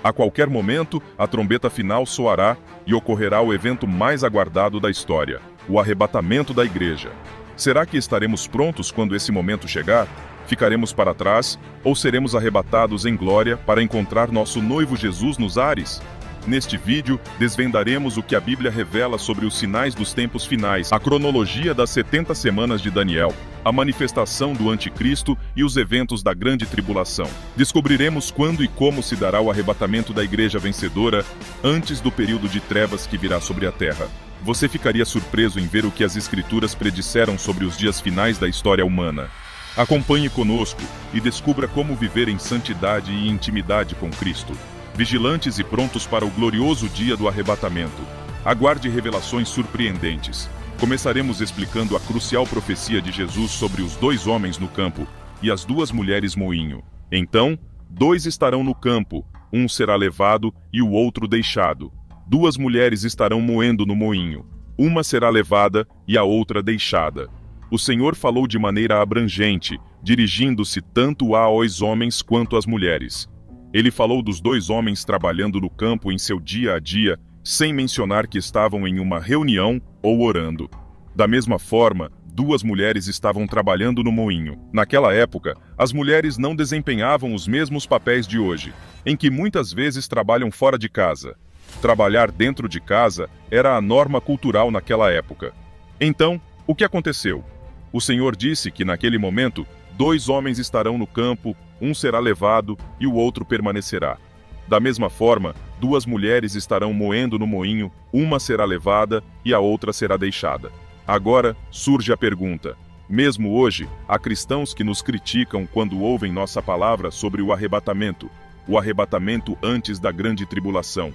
A qualquer momento, a trombeta final soará e ocorrerá o evento mais aguardado da história, o arrebatamento da igreja. Será que estaremos prontos quando esse momento chegar? Ficaremos para trás ou seremos arrebatados em glória para encontrar nosso noivo Jesus nos ares? Neste vídeo, desvendaremos o que a Bíblia revela sobre os sinais dos tempos finais, a cronologia das 70 semanas de Daniel, a manifestação do Anticristo e os eventos da Grande Tribulação. Descobriremos quando e como se dará o arrebatamento da igreja vencedora antes do período de trevas que virá sobre a terra. Você ficaria surpreso em ver o que as Escrituras predisseram sobre os dias finais da história humana. Acompanhe conosco e descubra como viver em santidade e intimidade com Cristo, vigilantes e prontos para o glorioso dia do arrebatamento. Aguarde revelações surpreendentes. Começaremos explicando a crucial profecia de Jesus sobre os 2 homens no campo e as 2 mulheres moinho. Então, 2 estarão no campo, um será levado e o outro deixado. 2 mulheres estarão moendo no moinho, uma será levada e a outra deixada. O Senhor falou de maneira abrangente, dirigindo-se tanto aos homens quanto às mulheres. Ele falou dos 2 homens trabalhando no campo em seu dia a dia, sem mencionar que estavam em uma reunião ou orando. Da mesma forma, 2 mulheres estavam trabalhando no moinho. Naquela época, as mulheres não desempenhavam os mesmos papéis de hoje, em que muitas vezes trabalham fora de casa. Trabalhar dentro de casa era a norma cultural naquela época. Então, o que aconteceu? O Senhor disse que naquele momento, 2 homens estarão no campo, um será levado e o outro permanecerá. Da mesma forma, 2 mulheres estarão moendo no moinho, uma será levada e a outra será deixada. Agora surge a pergunta: mesmo hoje, há cristãos que nos criticam quando ouvem nossa palavra sobre o arrebatamento antes da grande tribulação.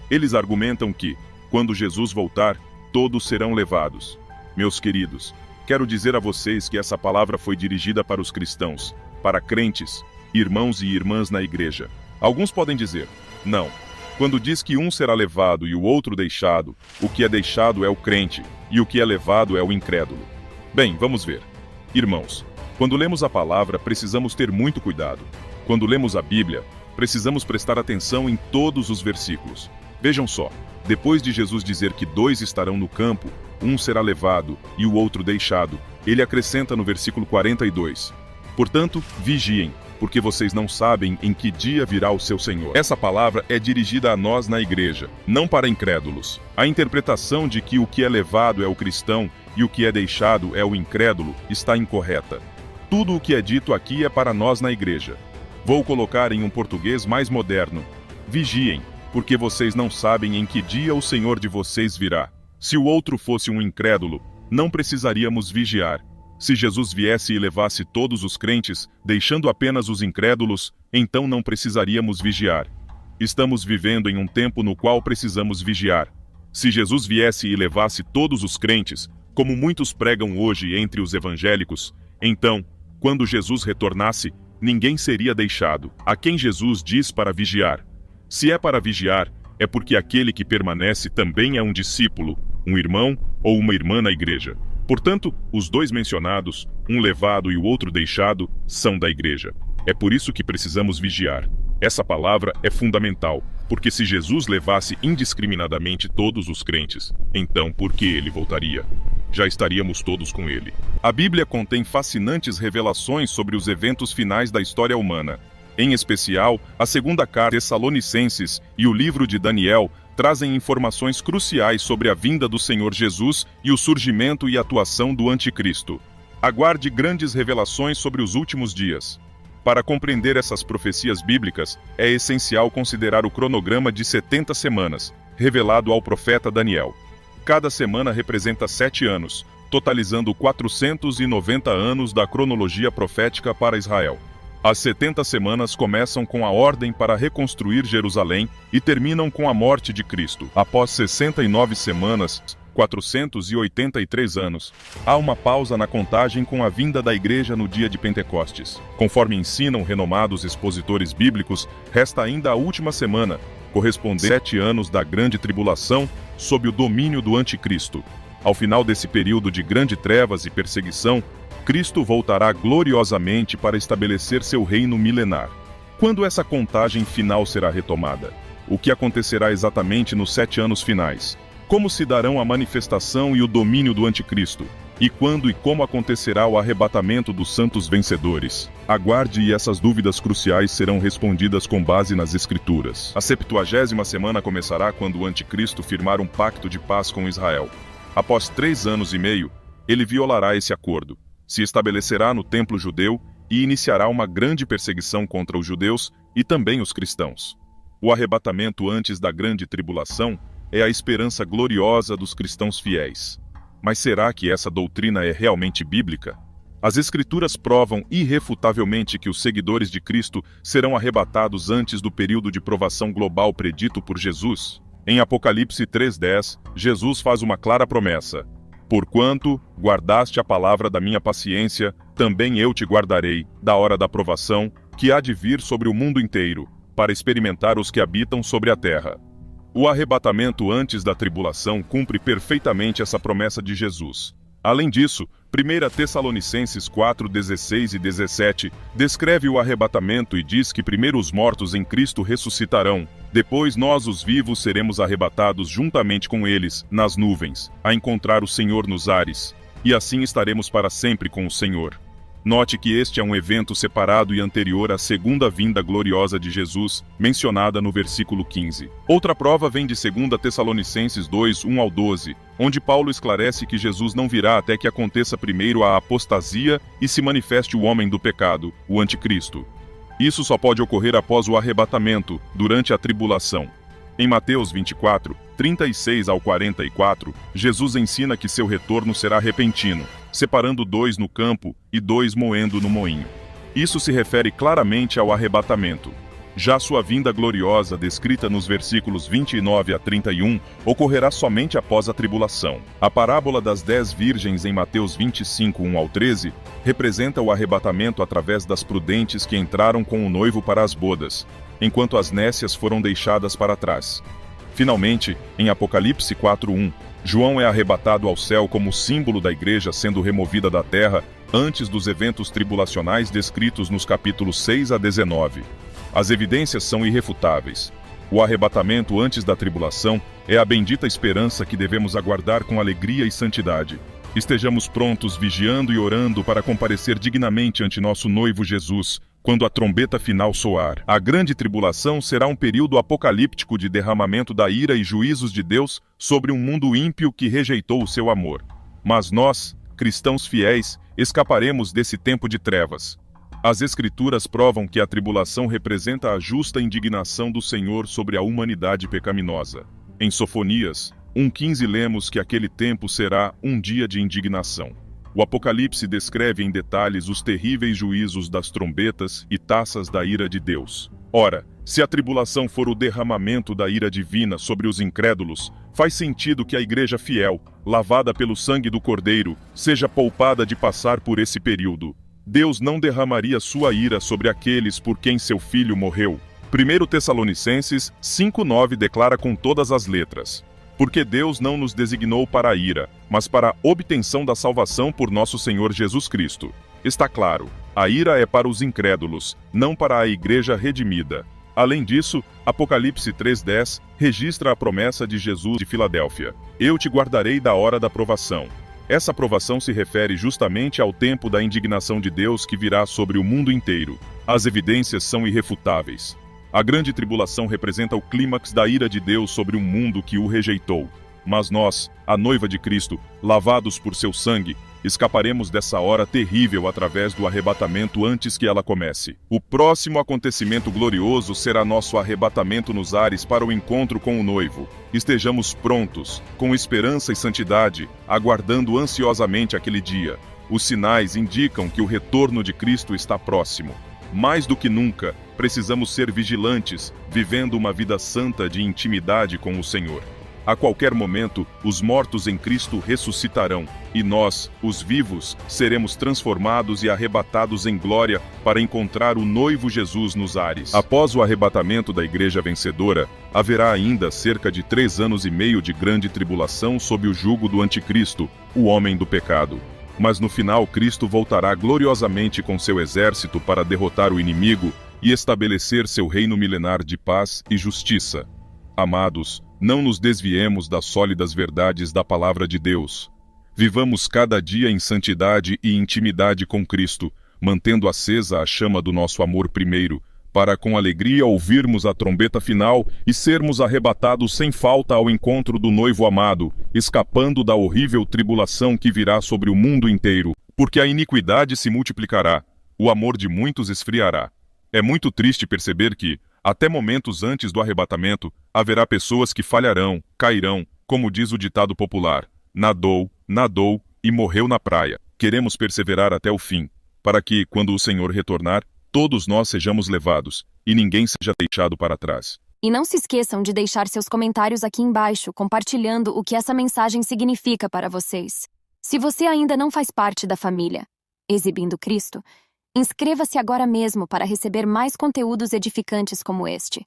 Eles argumentam que, quando Jesus voltar, todos serão levados. Meus queridos, quero dizer a vocês que essa palavra foi dirigida para os cristãos, para crentes, irmãos e irmãs na igreja. Alguns podem dizer: não, quando diz que um será levado e o outro deixado, o que é deixado é o crente e o que é levado é o incrédulo. Bem, vamos ver. Irmãos, quando lemos a palavra, precisamos ter muito cuidado. Quando lemos a Bíblia, precisamos prestar atenção em todos os versículos. Vejam só, depois de Jesus dizer que 2 estarão no campo, um será levado e o outro deixado, ele acrescenta no versículo 42: portanto, vigiem, porque vocês não sabem em que dia virá o seu Senhor. Essa palavra é dirigida a nós na igreja, não para incrédulos. A interpretação de que o que é levado é o cristão e o que é deixado é o incrédulo está incorreta. Tudo o que é dito aqui é para nós na igreja. Vou colocar em um português mais moderno: vigiem, porque vocês não sabem em que dia o Senhor de vocês virá. Se o outro fosse um incrédulo, não precisaríamos vigiar. Se Jesus viesse e levasse todos os crentes, deixando apenas os incrédulos, então não precisaríamos vigiar. Estamos vivendo em um tempo no qual precisamos vigiar. Se Jesus viesse e levasse todos os crentes, como muitos pregam hoje entre os evangélicos, então, quando Jesus retornasse, ninguém seria deixado. A quem Jesus diz para vigiar? Se é para vigiar, é porque aquele que permanece também é um discípulo, um irmão ou uma irmã na igreja. Portanto, os 2 mencionados, um levado e o outro deixado, são da igreja. É por isso que precisamos vigiar. Essa palavra é fundamental, porque se Jesus levasse indiscriminadamente todos os crentes, então por que ele voltaria? Já estaríamos todos com ele. A Bíblia contém fascinantes revelações sobre os eventos finais da história humana. Em especial, a 2ª carta aos Tessalonicenses e o livro de Daniel trazem informações cruciais sobre a vinda do Senhor Jesus e o surgimento e atuação do Anticristo. Aguarde grandes revelações sobre os últimos dias. Para compreender essas profecias bíblicas, é essencial considerar o cronograma de 70 semanas, revelado ao profeta Daniel. Cada semana representa 7 anos, totalizando 490 anos da cronologia profética para Israel. As 70 semanas começam com a ordem para reconstruir Jerusalém e terminam com a morte de Cristo. Após 69 semanas, 483 anos, há uma pausa na contagem com a vinda da igreja no dia de Pentecostes. Conforme ensinam renomados expositores bíblicos, resta ainda a última semana, correspondente a 7 anos da grande tribulação, sob o domínio do Anticristo. Ao final desse período de grande trevas e perseguição, Cristo voltará gloriosamente para estabelecer seu reino milenar. Quando essa contagem final será retomada? O que acontecerá exatamente nos 7 anos finais? Como se darão a manifestação e o domínio do anticristo? E quando e como acontecerá o arrebatamento dos santos vencedores? Aguarde e essas dúvidas cruciais serão respondidas com base nas Escrituras. A 70ª semana começará quando o anticristo firmar um pacto de paz com Israel. Após 3 anos e meio, ele violará esse acordo, se estabelecerá no templo judeu e iniciará uma grande perseguição contra os judeus e também os cristãos. O arrebatamento antes da grande tribulação é a esperança gloriosa dos cristãos fiéis. Mas será que essa doutrina é realmente bíblica? As Escrituras provam irrefutavelmente que os seguidores de Cristo serão arrebatados antes do período de provação global predito por Jesus. Em Apocalipse 3:10, Jesus faz uma clara promessa: "Porquanto guardaste a palavra da minha paciência, também eu te guardarei, da hora da provação, que há de vir sobre o mundo inteiro, para experimentar os que habitam sobre a terra." O arrebatamento antes da tribulação cumpre perfeitamente essa promessa de Jesus. Além disso, 1 Tessalonicenses 4:16 e 17 descreve o arrebatamento e diz que primeiro os mortos em Cristo ressuscitarão, depois nós os vivos seremos arrebatados juntamente com eles, nas nuvens, a encontrar o Senhor nos ares, e assim estaremos para sempre com o Senhor. Note que este é um evento separado e anterior à segunda vinda gloriosa de Jesus, mencionada no versículo 15. Outra prova vem de 2 Tessalonicenses 2:1 ao 12, onde Paulo esclarece que Jesus não virá até que aconteça primeiro a apostasia e se manifeste o homem do pecado, o anticristo. Isso só pode ocorrer após o arrebatamento, durante a tribulação. Em Mateus 24:36 ao 44, Jesus ensina que seu retorno será repentino, separando 2 no campo e 2 moendo no moinho. Isso se refere claramente ao arrebatamento. Já sua vinda gloriosa, descrita nos versículos 29 a 31, ocorrerá somente após a tribulação. A parábola das 10 virgens em Mateus 25:1 ao 13 representa o arrebatamento através das prudentes que entraram com o noivo para as bodas, enquanto as nécias foram deixadas para trás. Finalmente, em Apocalipse 4:1, João é arrebatado ao céu como símbolo da igreja sendo removida da terra antes dos eventos tribulacionais descritos nos capítulos 6 a 19. As evidências são irrefutáveis. O arrebatamento antes da tribulação é a bendita esperança que devemos aguardar com alegria e santidade. Estejamos prontos, vigiando e orando para comparecer dignamente ante nosso noivo Jesus, quando a trombeta final soar. A grande tribulação será um período apocalíptico de derramamento da ira e juízos de Deus sobre um mundo ímpio que rejeitou o seu amor. Mas nós, cristãos fiéis, escaparemos desse tempo de trevas. As Escrituras provam que a tribulação representa a justa indignação do Senhor sobre a humanidade pecaminosa. Em Sofonias 1:15 lemos que aquele tempo será um dia de indignação. O Apocalipse descreve em detalhes os terríveis juízos das trombetas e taças da ira de Deus. Ora, se a tribulação for o derramamento da ira divina sobre os incrédulos, faz sentido que a igreja fiel, lavada pelo sangue do Cordeiro, seja poupada de passar por esse período. Deus não derramaria sua ira sobre aqueles por quem seu filho morreu. 1 Tessalonicenses 5:9 declara com todas as letras: "Porque Deus não nos designou para a ira, mas para a obtenção da salvação por nosso Senhor Jesus Cristo." Está claro, a ira é para os incrédulos, não para a igreja redimida. Além disso, Apocalipse 3:10 registra a promessa de Jesus de Filadélfia: "Eu te guardarei da hora da provação." Essa provação se refere justamente ao tempo da indignação de Deus que virá sobre o mundo inteiro. As evidências são irrefutáveis. A grande tribulação representa o clímax da ira de Deus sobre um mundo que o rejeitou. Mas nós, a noiva de Cristo, lavados por seu sangue, escaparemos dessa hora terrível através do arrebatamento antes que ela comece. O próximo acontecimento glorioso será nosso arrebatamento nos ares para o encontro com o noivo. Estejamos prontos, com esperança e santidade, aguardando ansiosamente aquele dia. Os sinais indicam que o retorno de Cristo está próximo. Mais do que nunca, precisamos ser vigilantes, vivendo uma vida santa de intimidade com o Senhor. A qualquer momento, os mortos em Cristo ressuscitarão, e nós, os vivos, seremos transformados e arrebatados em glória para encontrar o noivo Jesus nos ares. Após o arrebatamento da igreja vencedora, haverá ainda cerca de 3 anos e meio de grande tribulação sob o jugo do anticristo, o homem do pecado. Mas no final Cristo voltará gloriosamente com seu exército para derrotar o inimigo e estabelecer seu reino milenar de paz e justiça. Amados, não nos desviemos das sólidas verdades da palavra de Deus. Vivamos cada dia em santidade e intimidade com Cristo, mantendo acesa a chama do nosso amor primeiro, para com alegria ouvirmos a trombeta final e sermos arrebatados sem falta ao encontro do noivo amado, escapando da horrível tribulação que virá sobre o mundo inteiro, porque a iniquidade se multiplicará, o amor de muitos esfriará. É muito triste perceber que, até momentos antes do arrebatamento, haverá pessoas que falharão, cairão, como diz o ditado popular: nadou, nadou e morreu na praia. Queremos perseverar até o fim, para que, quando o Senhor retornar, todos nós sejamos levados, e ninguém seja deixado para trás. E não se esqueçam de deixar seus comentários aqui embaixo, compartilhando o que essa mensagem significa para vocês. Se você ainda não faz parte da família Exibindo Cristo, inscreva-se agora mesmo para receber mais conteúdos edificantes como este.